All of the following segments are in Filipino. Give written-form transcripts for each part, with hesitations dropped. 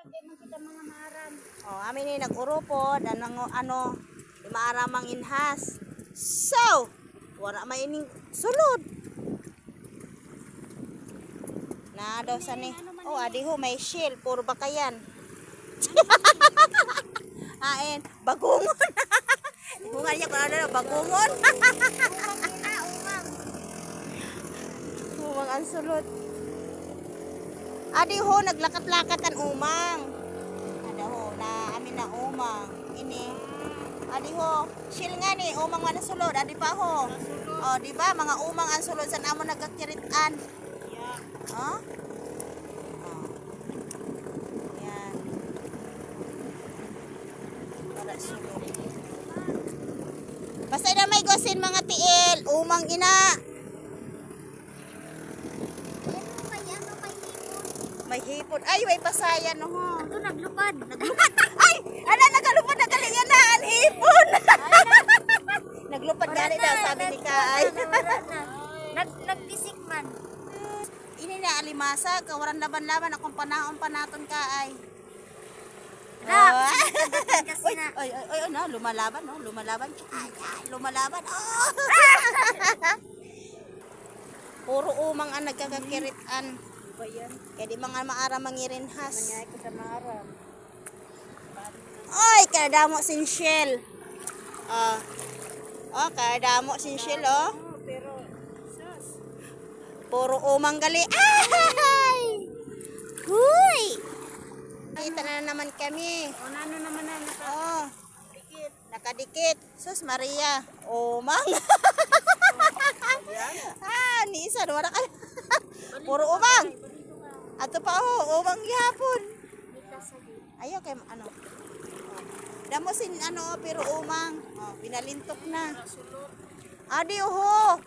Oh, amin ni nag-urupod ano di maaramang inhas. So, wala maining sulod. Na daw sa ni. Oh, adi ho may shell puro bakayan. Ain, bagungon. Bunga niya kung ano bagungon. Umang ang sulod. Adi ho naglakat-lakat ang umang. Ada ho na amin na umang. Ini. Adi ho, shell nga ni umang man sulod, adi pa ho. Oh, di ba mga umang ang sulod san amo nagakiritan. Oh? Oh. Yan. Para sulod. Basta na may gosin mga tiil, umang ina. May hipon. Ay, may pasayan no ho. Ito naglupad. Naglupad. Ay, ala nagalupad na gali yan na ang hipon. Naglupad gali daw sabi ni Kaay. Nagpisik man. Ini na alimasa, kawaran laban-laban akong panahon panaton Kaay. Kasi na. Oy, no, lumalaban, no, lumalaban. Ay, lumalaban. Oh. Puro umang ang nagkakakiritan. Kaya di mga maara mangirinhas. Manyay ko sa maram. Oy, kadamo sin shell. Oh, kadamo sin shell, oh. Pero, sus. Puro umang gali. Ay! Huy! Kita na naman kami. O, nano naman na Oh, nakadikit. Sus Maria, umang. Ni isa wala ka. Puro umang. Ato pa ho, umang gihapon. Ayo kay ano. Damo sin ano pero umang. Oh, pinalintok na. Adi ho.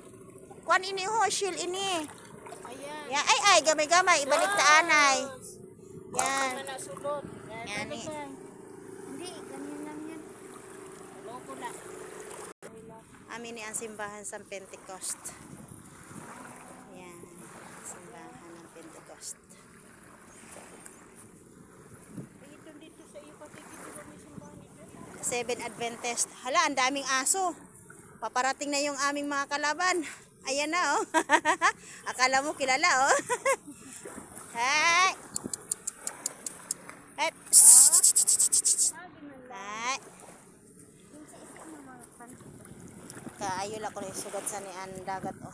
Kuan ini ho, shield ini. Ayan. Ya, ay gamay-gamay ibalik ta anay. Yan. Sulod. Yan ni. Hindi, ganyan lang yan. Loko na. Amin ni ang simbahan sa Pentecost. Yan. Simbahan ng Pentecost. Dito sa iyo patikit mo may simbahan nito. Seven Adventist. Hala, ang daming aso. Paparating na yung aming mga kalaban. Ayan na, oh. Akala mo kilala, oh. Hay. Hay. Hay. Kaayo lang ko rin sugad sa ni ang dagat, oh.